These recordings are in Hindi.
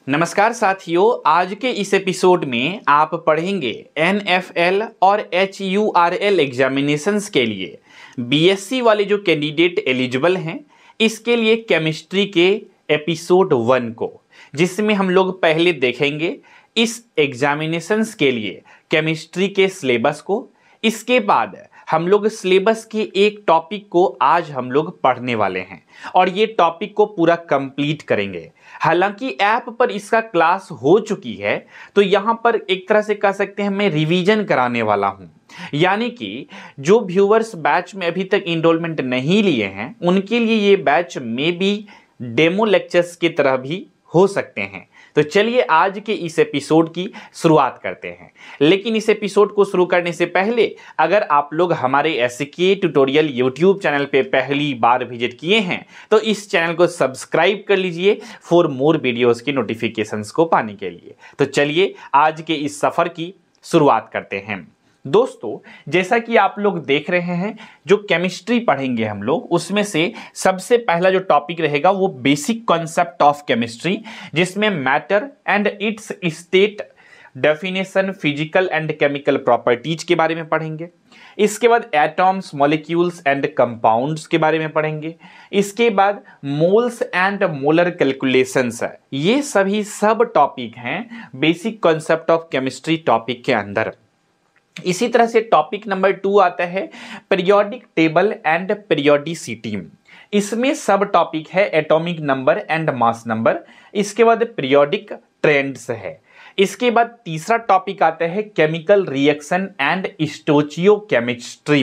नमस्कार साथियों, आज के इस एपिसोड में आप पढ़ेंगे NFL और HURL एग्जामिनेशंस के लिए बीएससी वाले जो कैंडिडेट एलिजिबल हैं, इसके लिए केमिस्ट्री के एपिसोड 1 को, जिसमें हम लोग पहले देखेंगे इस एग्जामिनेशंस के लिए केमिस्ट्री के सिलेबस को। इसके बाद हम लोग सिलेबस के एक टॉपिक को आज हम लोग पढ़ने वाले हैं और ये टॉपिक को पूरा कंप्लीट करेंगे। हालांकि ऐप पर इसका क्लास हो चुकी है, तो यहाँ पर एक तरह से कह सकते हैं मैं रिवीजन कराने वाला हूँ। यानी कि जो व्यूअर्स बैच में अभी तक इनरोलमेंट नहीं लिए हैं, उनके लिए ये बैच में भी डेमो लेक्चर्स की तरह भी हो सकते हैं। तो चलिए आज के इस एपिसोड की शुरुआत करते हैं। लेकिन इस एपिसोड को शुरू करने से पहले अगर आप लोग हमारे एसके ट्यूटोरियल यूट्यूब चैनल पे पहली बार विजिट किए हैं तो इस चैनल को सब्सक्राइब कर लीजिए फॉर मोर वीडियोस की नोटिफिकेशंस को पाने के लिए। तो चलिए आज के इस सफ़र की शुरुआत करते हैं। दोस्तों, जैसा कि आप लोग देख रहे हैं, जो केमिस्ट्री पढ़ेंगे हम लोग, उसमें से सबसे पहला जो टॉपिक रहेगा वो बेसिक कॉन्सेप्ट ऑफ केमिस्ट्री, जिसमें matter and it's state, definition, physical and chemical properties के बारे में पढ़ेंगे। इसके बाद एटॉम्स, मॉलिक्यूल्स एंड कंपाउंड्स के बारे में पढ़ेंगे। इसके बाद मोल्स एंड मोलर कैलकुलेशंस है। ये सभी सब टॉपिक हैं basic concept of chemistry topic के अंदर। इसी तरह से टॉपिक नंबर 2 आता है पीरियोडिक टेबल एंड पीरियोडिसिटी। इसमें सब टॉपिक है atomic number and mass number. इसके बाद पीरियोडिक ट्रेंड्स है। इसके बाद तीसरा टॉपिक आता है केमिकल रिएक्शन एंड स्टोचियोकेमिस्ट्री।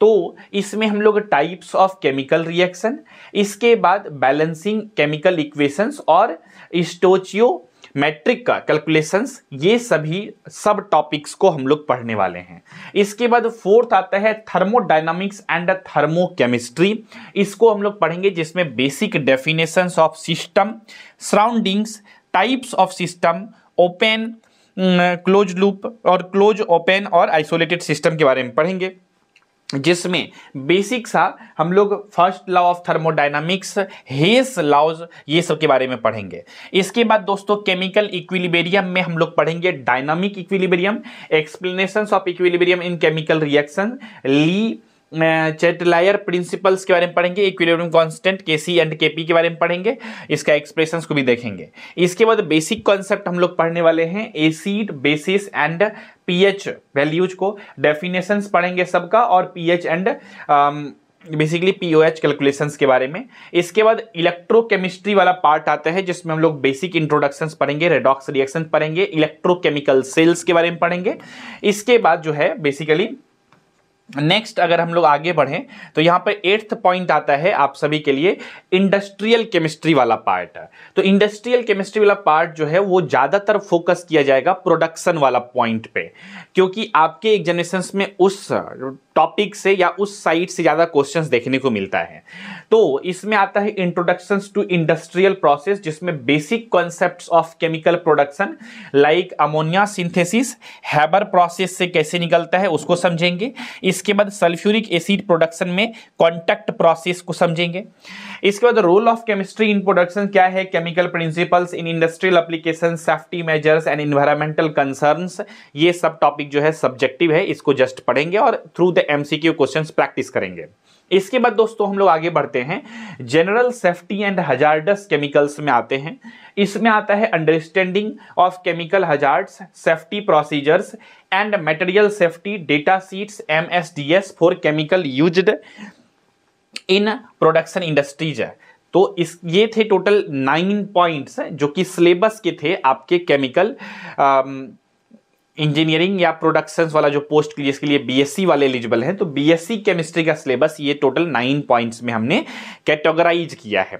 तो इसमें हम लोग टाइप्स ऑफ केमिकल रिएक्शन, इसके बाद बैलेंसिंग केमिकल इक्वेशंस और स्टोचियो मैट्रिक का कैलकुलेशंस, ये सभी सब टॉपिक्स को हम लोग पढ़ने वाले हैं। इसके बाद फोर्थ आता है थर्मोडायनामिक्स एंड थर्मोकेमिस्ट्री। इसको हम लोग पढ़ेंगे, जिसमें basic definitions of system, surroundings, types of system, open, close loop और क्लोज, ओपन और आइसोलेटेड सिस्टम के बारे में पढ़ेंगे, जिसमें बेसिक सा हम लोग first law of thermodynamics, Hess laws, ये सब के बारे में पढ़ेंगे। इसके बाद दोस्तों केमिकल इक्विलिब्रियम में हम लोग पढ़ेंगे dynamic equilibrium, explanations of equilibrium in chemical reaction, Le Chatelier principles के बारे में पढ़ेंगे, equilibrium constant KC and KP के बारे में पढ़ेंगे, इसका एक्सप्रेशंस को भी देखेंगे। इसके बाद बेसिक कॉन्सेप्ट हम लोग पढ़ने वाले हैं acid, basis and pH values को, डेफिनेशंस पढ़ेंगे सबका, और pH and basically pOH calculations के बारे में। इसके बाद इलेक्ट्रोकेमिस्ट्री वाला पार्ट आता है, जिसमें हम लोग बेसिक इंट्रोडक्शंस पढ़ेंगे, रेडॉक्स रिएक्शन पढ़ेंगे, इलेक्ट्रोकेमिकल सेल्स के बारे में पढ़ेंगे। इसके बाद जो है बेसिकली नेक्स्ट अगर हम लोग आगे बढ़ें तो यहाँ पर 8th पॉइंट आता है आप सभी के लिए इंडस्ट्रियल केमिस्ट्री वाला पार्ट। तो इंडस्ट्रियल केमिस्ट्री वाला पार्ट जो है वो ज़्यादातर फोकस किया जाएगा प्रोडक्शन वाला पॉइंट पे, क्योंकि आपके एग्जामिनेशंस में उस टॉपिक से या उस साइड से ज़्यादा क्वेश्चंस देखने को मिलता है। तो इसमें आता है इंट्रोडक्शंस टू इंडस्ट्रियल प्रोसेस, जिसमें basic concepts of chemical production like ammonia synthesis, Haber process से कैसे निकलता है उसको समझेंगे। इसके बाद सल्फ्यूरिक एसिड प्रोडक्शन में कॉन्टैक्ट प्रोसेस को समझेंगे। इसके बाद role of chemistry in production क्या है, chemical principles in industrial application, safety measures and environmental concerns, ये सब टॉपिक जो है सब्जेक्टिव है, इसको जस्ट पढ़ेंगे और through the MCQ questions practice करेंगे। इसके बाद दोस्तों हम लोग आगे बढ़ते हैं, general safety and hazardous chemicals में आते हैं। इसमें आता है understanding of chemical hazards, safety procedures and material safety, data sheets, MSDS for chemical used in production industries है। तो ये थे टोटल 9 पॉइंट्स जो कि सिलेबस के थे आपके केमिकल इंजीनियरिंग या प्रोडक्शंस वाला जो पोस्ट के लिए, इसके लिए बीएससी वाले एलिजिबल हैं। तो बीएससी केमिस्ट्री का सिलेबस ये टोटल 9 पॉइंट्स में हमने कैटेगराइज किया है।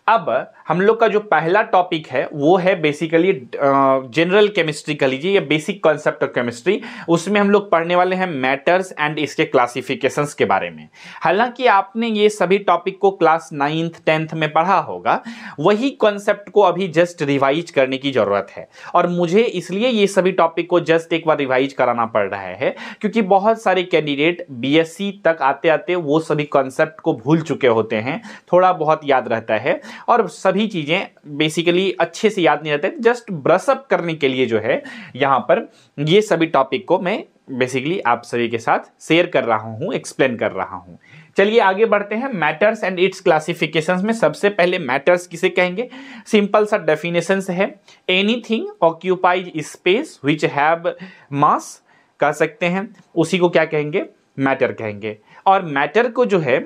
अब हम लोग का जो पहला टॉपिक है वो है बेसिकली जनरल केमिस्ट्री कह लीजिए या बेसिक कॉन्सेप्ट ऑफ केमिस्ट्री। उसमें हम लोग पढ़ने वाले हैं मैटर्स एंड इसके क्लासिफिकेशंस के बारे में। हालांकि आपने ये सभी टॉपिक को क्लास 9th 10th में पढ़ा होगा, वही कॉन्सेप्ट को अभी जस्ट रिवाइज करने की जरूरत है। और मुझे इसलिए ये सभी टॉपिक को जस्ट एक बार रिवाइज कराना पड़ रहा है क्योंकि बहुत सारे कैंडिडेट बीएससी तक आते आते वो सभी कॉन्सेप्ट को भूल चुके होते हैं, थोड़ा बहुत याद रहता है। और सभी चीज़ें बेसिकली अच्छे से याद नहीं रहते, जस्ट ब्रश अप करने के लिए जो है यहाँ पर ये सभी टॉपिक को मैं बेसिकली आप सभी के साथ शेयर कर रहा हूँ, एक्सप्लेन कर रहा हूँ। चलिए आगे बढ़ते हैं। मैटर्स एंड इट्स क्लासिफिकेशंस में सबसे पहले मैटर्स किसे कहेंगे? सिंपल सा डेफिनेशंस है, anything occupies space which have मास कह सकते हैं, उसी को क्या कहेंगे? मैटर कहेंगे। और मैटर को जो है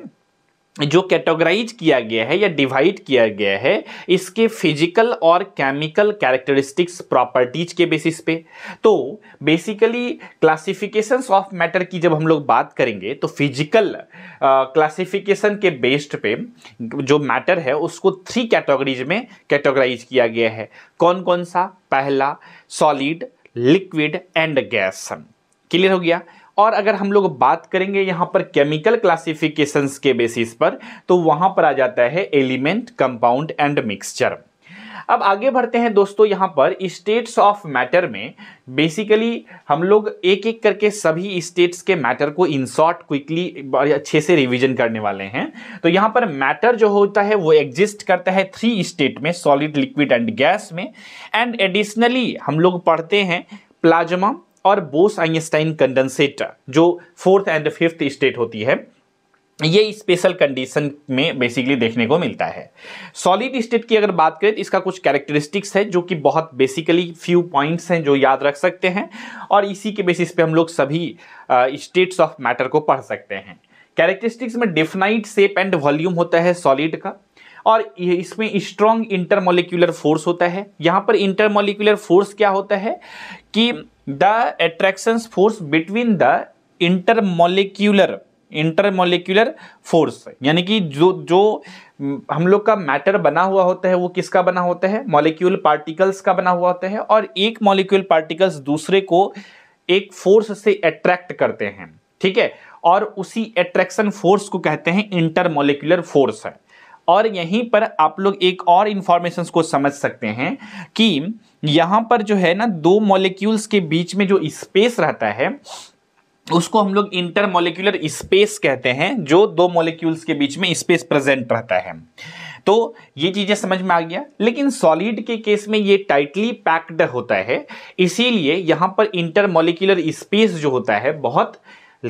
जो कैटेगराइज किया गया है या डिवाइड किया गया है इसके फिजिकल और केमिकल कैरेक्टरिस्टिक्स प्रॉपर्टीज के बेसिस पे। तो बेसिकली क्लासिफिकेशंस ऑफ मैटर की जब हम लोग बात करेंगे तो फिजिकल क्लासिफिकेशन के बेस्ड पे जो मैटर है उसको 3 कैटेगरीज में कैटेगराइज किया गया है। कौन कौन सा? पहला solid, liquid and gas. Clear हो गया। और अगर हम लोग बात करेंगे यहाँ पर केमिकल क्लासिफिकेशंस के बेसिस पर तो वहां पर आ जाता है एलिमेंट, कंपाउंड एंड मिक्सचर। अब आगे बढ़ते हैं दोस्तों, यहाँ पर स्टेट्स ऑफ मैटर में बेसिकली हम लोग एक एक करके सभी स्टेट्स के मैटर को इन शॉर्ट क्विकली अच्छे से रिवीजन करने वाले हैं। तो यहाँ पर मैटर जो होता है वो एग्जिस्ट करता है 3 स्टेट में, सॉलिड, लिक्विड एंड गैस में। एंड एडिशनली हम लोग पढ़ते हैं प्लाज्मा और बोस-आइंस्टाइन कंडेंसेट जो 4th एंड 5th स्टेट होती है, ये स्पेशल कंडीशन में बेसिकली देखने को मिलता है। सॉलिड स्टेट की अगर बात करें तो इसका कुछ कैरेक्टरिस्टिक्स है जो कि बहुत बेसिकली फ्यू पॉइंट्स हैं जो याद रख सकते हैं और इसी के बेसिस पे हम लोग सभी स्टेट्स ऑफ मैटर को पढ़ सकते हैं। कैरेक्टरिस्टिक्स में डिफाइंड शेप एंड वॉल्यूम होता है सॉलिड का, और इसमें स्ट्रॉन्ग इंटरमोलिक्यूलर फोर्स होता है। यहाँ पर इंटरमोलिक्यूलर फोर्स क्या होता है कि the attraction force between the intermolecular force, यानी कि जो हम लोग का मैटर बना हुआ होता है वो किसका बना होता है? मॉलिक्यूल पार्टिकल्स का बना हुआ होता है, और एक मॉलिक्यूल पार्टिकल्स दूसरे को एक फोर्स से अट्रैक्ट करते हैं, ठीक है, और उसी अट्रैक्शन फोर्स को कहते हैं इंटरमोलिक्यूलर फोर्स है। और यहीं पर आप लोग एक और इंफॉर्मेशन को समझ सकते हैं कि यहां पर जो है ना 2 मॉलिक्यूल्स के बीच में जो स्पेस रहता है उसको हम लोग इंटरमोलिक्यूलर स्पेस कहते हैं, जो 2 मॉलिक्यूल्स के बीच में स्पेस प्रेजेंट रहता है। तो ये चीजें समझ में आ गया। लेकिन सॉलिड के केस में ये टाइटली पैक्ड होता है, इसीलिए यहां पर इंटरमोलिक्यूलर स्पेस जो होता है बहुत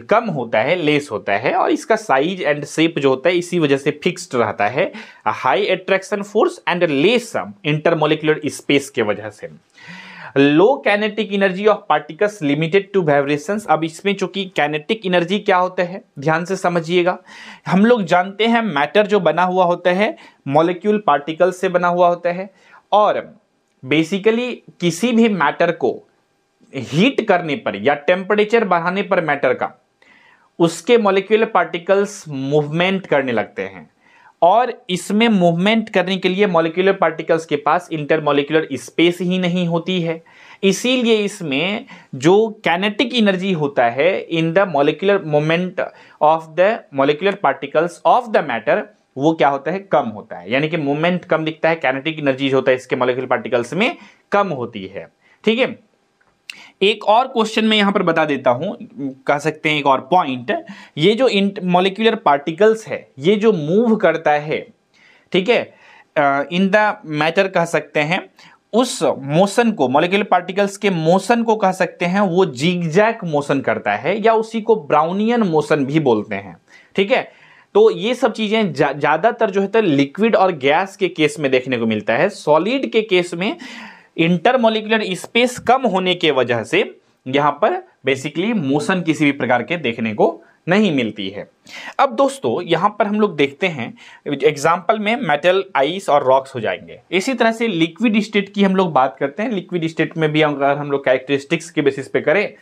कम होता है, लेस होता है, और इसका साइज एंड शेप जो होता है इसी वजह से फिक्स्ड रहता है, high attraction force and less intermolecular space के वजह से। Low kinetic energy of particles limited to vibrations. अब इसमें चूंकि कैनेटिक एनर्जी क्या होता है ध्यान से समझिएगा। हम लोग जानते हैं मैटर जो बना हुआ होता है मॉलिक्यूल पार्टिकल्स से बना हुआ होता है, और बेसिकली किसी भी मैटर को हीट करने पर या टेम्परेचर बढ़ाने पर मैटर का उसके मॉलिक्यूलर पार्टिकल्स मूवमेंट करने लगते हैं, और इसमें मूवमेंट करने के लिए मॉलिक्यूलर पार्टिकल्स के पास इंटरमॉलिक्यूलर स्पेस ही नहीं होती है। इसीलिए इसमें जो कैनेटिक एनर्जी होता है in the molecular movement of the molecular particles of the matter वो क्या होता है? कम होता है, यानी कि मूवमेंट कम दिखता है, कैनेटिक एनर्जी होता है इसके मॉलिक्यूलर पार्टिकल्स में कम होती है। ठीक है, एक और क्वेश्चन में यहां पर बता देता हूं, कह सकते हैं एक और पॉइंट, ये जो मॉलिक्यूलर पार्टिकल्स है ये जो मूव करता है, ठीक है, इन द मैटर कह सकते हैं, उस मोशन को मॉलिक्यूलर पार्टिकल्स के मोशन को कह सकते हैं वो जिगजैग मोशन करता है, या उसी को ब्राउनियन मोशन भी बोलते हैं। ठीक है, तो ये सब चीजें ज्यादातर जो है तो लिक्विड और गैस के केस में देखने को मिलता है। सॉलिड के केस में इंटरमॉलिक्यूलर स्पेस कम होने के वजह से यहां पर बेसिकली मोशन किसी भी प्रकार के देखने को नहीं मिलती है। अब दोस्तों यहां पर हम लोग देखते हैं एग्जांपल में मेटल, आइस और रॉक्स हो जाएंगे। इसी तरह से लिक्विड स्टेट की हम लोग बात करते हैं। लिक्विड स्टेट में भी अगर हम लोग कैरेक्टरिस्टिक्स के बेसिस पे करें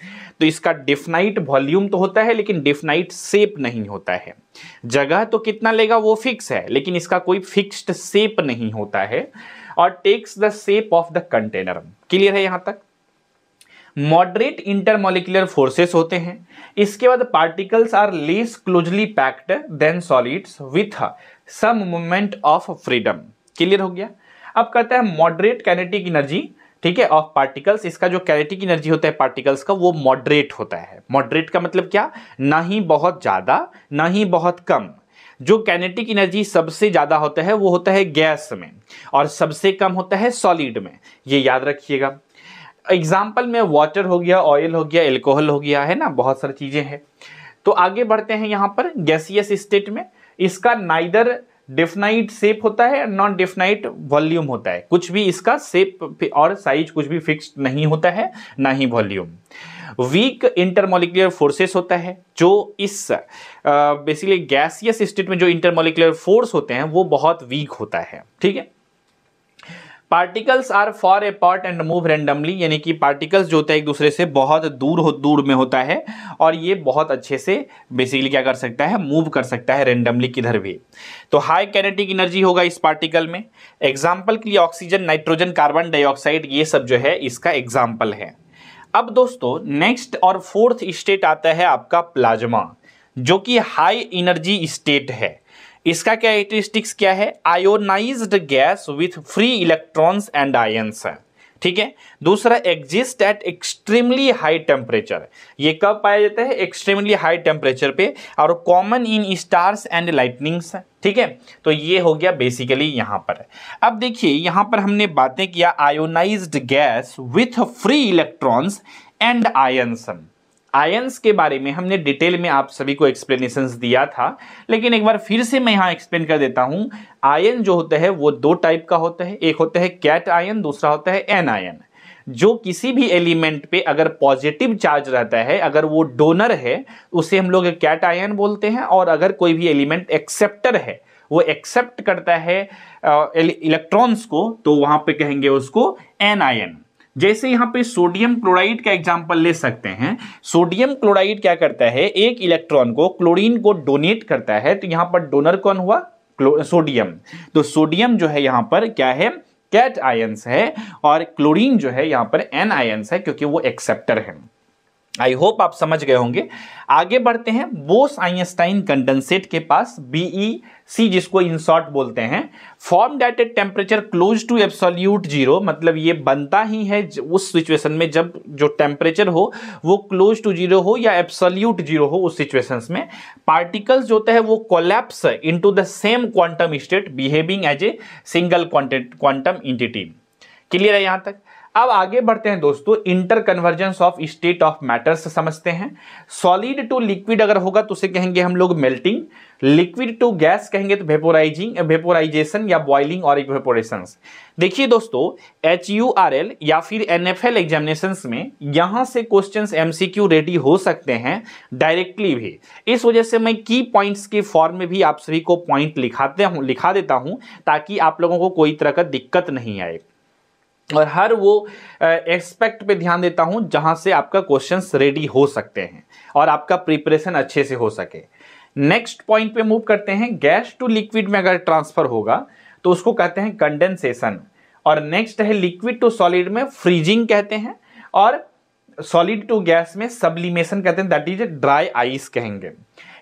तो इसका डिफाइंड वॉल्यूम तो होता है लेकिन डिफाइंड शेप नहीं होता है। जगह तो कितना लेगा वो फिक्स है, लेकिन इसका कोई फिक्स्ड शेप नहीं होता है, और takes the shape of the container. Clear है यहां तक? मॉडरेट इंटरमॉलिक्यूलर फोर्सेस होते हैं। इसके बाद particles are less closely packed than solids with some movement of freedom. Clear हो गया? अब कहता है मॉडरेट काइनेटिक एनर्जी, ठीक है, ऑफ पार्टिकल्स। इसका जो काइनेटिक एनर्जी होता है पार्टिकल्स का वो मॉडरेट होता है। मॉडरेट का मतलब क्या? ना ही बहुत ज्यादा ना ही बहुत कम। जो काइनेटिक एनर्जी सबसे ज़्यादा होता है वो होता है गैस में और सबसे कम होता है सॉलिड में, ये याद रखिएगा। एग्जाम्पल में वाटर हो गया, ऑयल हो गया, एल्कोहल हो गया, है ना, बहुत सारी चीज़ें हैं। तो आगे बढ़ते हैं यहाँ पर गैसियस स्टेट में, इसका नाइदर डेफिनाइट शेप होता है, नॉन डेफिनाइट वॉल्यूम होता है, कुछ भी इसका शेप और साइज कुछ भी फिक्स्ड नहीं होता है, ना ही वॉल्यूम। वीक इंटरमोलिकुलर फोर्सेस होता है, जो इस बेसिकली गैसियस स्टेट में जो इंटरमोलिकुलर फोर्स होते हैं वो बहुत वीक होता है, ठीक है। Particles are far apart and move randomly, यानी कि पार्टिकल्स जो होता है एक दूसरे से बहुत दूर में होता है और ये बहुत अच्छे से बेसिकली क्या कर सकता है, मूव कर सकता है रैंडमली किधर भी। तो हाई काइनेटिक एनर्जी होगा इस पार्टिकल में। एग्जाम्पल के लिए ऑक्सीजन, नाइट्रोजन, कार्बन डाइऑक्साइड, ये सब जो है इसका एग्जाम्पल है। अब दोस्तों नेक्स्ट और फोर्थ स्टेट आता है आपका प्लाज्मा, जो कि हाई एनर्जी स्टेट है। इसका कैरेक्टरिस्टिक्स क्या है, ionised gas with free electrons and ions है, ठीक है। दूसरा exist at extremely high temperature, ये कब पाया जाता है, एक्सट्रीमली हाई टेम्परेचर पे, और common in stars and lightnings, ठीक है। तो ये हो गया बेसिकली यहाँ पर। अब देखिए यहाँ पर हमने बातें किया ionised gas with free electrons and ions. Ions के बारे में हमने डिटेल में आप सभी को एक्सप्लेनेशंस दिया था, लेकिन एक बार फिर से मैं यहाँ एक्सप्लेन कर देता हूँ। आयन जो होता है वो दो टाइप का होता है, एक होता है कैट आयन, दूसरा होता है एन आयन। जो किसी भी एलिमेंट पे अगर पॉजिटिव चार्ज रहता है, अगर वो डोनर है, उसे हम लोग कैट आयन बोलते हैं, और अगर कोई भी एलिमेंट एक्सेप्टर है, वो एक्सेप्ट करता है इलेक्ट्रॉन्स को, तो वहां पे कहेंगे उसको एन आयन। जैसे यहाँ पे सोडियम क्लोराइड का एग्जांपल ले सकते हैं। सोडियम क्लोराइड क्या करता है, एक इलेक्ट्रॉन को क्लोरीन को डोनेट करता है, तो यहाँ पर डोनर कौन हुआ, सोडियम। तो सोडियम जो है यहाँ पर क्या है, कैट आयंस है, और क्लोरीन जो है यहाँ पर एन आयंस है, क्योंकि वो एक्सेप्टर है। आई होप आप समझ गए होंगे। आगे बढ़ते हैं बोस आइंस्टाइन कंडेंसेट के पास, BEC जिसको इन शॉर्ट बोलते हैं। Form at a temperature close to absolute zero, मतलब ये बनता ही है उस सिचुएशन में जब जो टेम्परेचर हो वो क्लोज टू जीरो हो या एब्सोल्यूट जीरो हो। उस सिचुएशंस में पार्टिकल्स जो होता है वो collapse into the same quantum state behaving as a single quantum entity. Clear है यहां तक। अब आगे बढ़ते हैं दोस्तों, inter convergence of state of matters समझते हैं। सॉलिड टू लिक्विड अगर होगा तो उसे कहेंगे हम लोग मेल्टिंग, लिक्विड टू गैस कहेंगे तो वेपोराइजेशन या बॉइलिंग और इवेपोरेशन। देखिए दोस्तों, HURL या फिर NFL एग्जामिनेशंस में यहां से क्वेश्चंस MCQ रेडी हो सकते हैं डायरेक्टली भी। इस वजह से मैं की पॉइंट्स के फॉर्म में भी आप सभी को पॉइंट लिखा देता हूं, ताकि आप लोगों को कोई तरह का दिक्कत नहीं आए, और हर वो एस्पेक्ट पे ध्यान देता हूं जहां से आपका क्वेश्चंस रेडी हो सकते हैं और आपका प्रिपरेशन अच्छे से हो सके। नेक्स्ट पॉइंट पे मूव करते हैं। गैस टू लिक्विड में अगर ट्रांसफर होगा तो उसको कहते हैं कंडेंसेशन, और नेक्स्ट है लिक्विड टू सॉलिड में फ्रीजिंग कहते हैं, और सॉलिड टू गैस में सब्लिमेशन कहते हैं, दैट इज ड्राई आइस कहेंगे।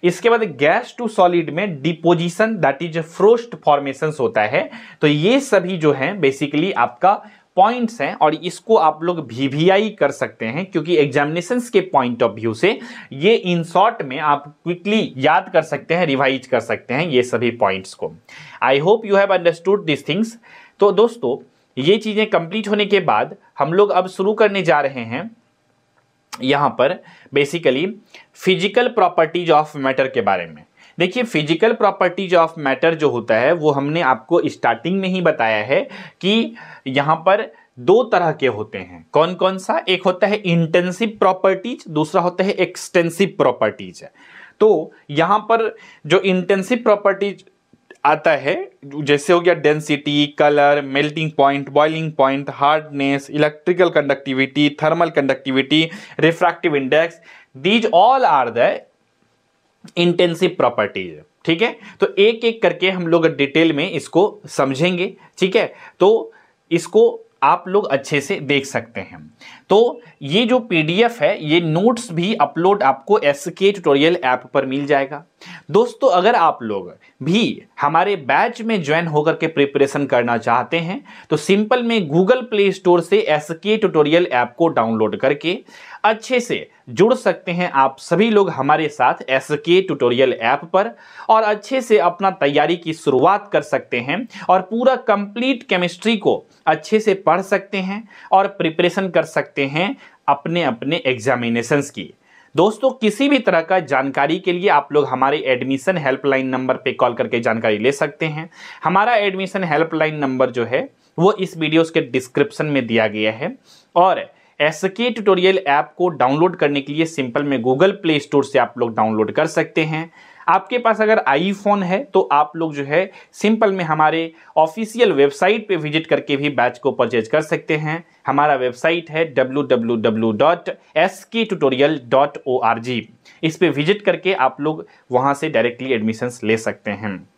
इसके बाद गैस टू सॉलिड में deposition, that is frost formation होता है। तो ये सभी जो है बेसिकली आपका पॉइंट्स हैं, और इसको आप लोग VVI कर सकते हैं, क्योंकि एग्जामिनेशंस के पॉइंट ऑफ व्यू से ये इन शॉर्ट में आप क्विकली याद कर सकते हैं, रिवाइज कर सकते हैं ये सभी पॉइंट्स को। I hope you have understood this things. तो दोस्तों ये चीजें कंप्लीट होने के बाद हम लोग अब शुरू करने जा रहे हैं यहां पर basically physical properties of matter के बारे में। देखिए, फिजिकल प्रॉपर्टीज ऑफ मैटर जो होता है वो हमने आपको स्टार्टिंग में ही बताया है कि यहाँ पर दो तरह के होते हैं। कौन कौन सा? एक होता है इंटेंसिव प्रॉपर्टीज, दूसरा होता है एक्सटेंसिव प्रॉपर्टीज। तो यहाँ पर जो इंटेंसिव प्रॉपर्टीज आता है, जैसे हो गया density, colour, melting point, boiling point, hardness, electrical conductivity, thermal conductivity, refractive index, these all are the intensive properties. ठीक है, तो एक एक करके हम लोग डिटेल में इसको समझेंगे। ठीक है, तो इसको आप लोग अच्छे से देख सकते हैं। तो ये जो PDF है, ये नोट्स भी अपलोड आपको SK ट्यूटोरियल ऐप पर मिल जाएगा। दोस्तों अगर आप लोग भी हमारे बैच में ज्वाइन होकर के प्रिपरेशन करना चाहते हैं तो सिंपल में गूगल प्ले स्टोर से एसके ट्यूटोरियल ऐप को डाउनलोड करके अच्छे से जुड़ सकते हैं आप सभी लोग हमारे साथ एसके ट्यूटोरियल ऐप पर, और अच्छे से अपना तैयारी की शुरुआत कर सकते हैं और पूरा कंप्लीट केमिस्ट्री को अच्छे से पढ़ सकते हैं और प्रिपरेशन कर सकते हैं अपने अपने एग्जामिनेशंस की। दोस्तों किसी भी तरह का जानकारी के लिए आप लोग हमारे एडमिशन हेल्पलाइन नंबर पे कॉल करके जानकारी ले सकते हैं। हमारा एडमिशन हेल्पलाइन नंबर जो है वो इस वीडियोस के डिस्क्रिप्शन में दिया गया है, और एसके ट्यूटोरियल ऐप को डाउनलोड करने के लिए सिंपल में गूगल प्ले स्टोर से आप लोग डाउनलोड कर सकते हैं। आपके पास अगर आईफोन है तो आप लोग जो है सिंपल में हमारे ऑफिशियल वेबसाइट पे विजिट करके भी बैच को परचेज कर सकते हैं। हमारा वेबसाइट है www.sktutorial.org। इस पे विजिट करके आप लोग वहां से डायरेक्टली एडमिशंस ले सकते हैं।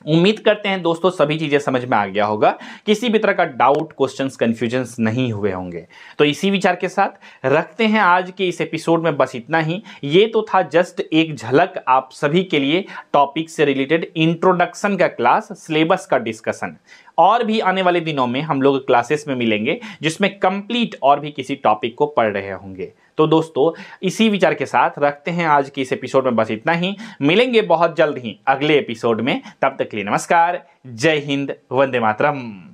उम्मीद करते हैं दोस्तों सभी चीजें समझ में आ गया होगा, किसी भी तरह का डाउट, क्वेश्चंस, कंफ्यूजन्स नहीं हुए होंगे। तो इसी विचार के साथ रखते हैं आज के इस एपिसोड में बस इतना ही। ये तो था जस्ट एक झलक आप सभी के लिए टॉपिक से रिलेटेड इंट्रोडक्शन का क्लास, सिलेबस का डिस्कशन। और भी आने वाले दिनों में हम लोग क्लासेस में मिलेंगे जिसमें कंप्लीट और भी किसी टॉपिक को पढ़ रहे होंगे। तो दोस्तों इसी विचार के साथ रखते हैं आज की इस एपिसोड में बस इतना ही। मिलेंगे बहुत जल्द ही अगले एपिसोड में, तब तक के लिए नमस्कार, जय हिंद, वंदे मातरम।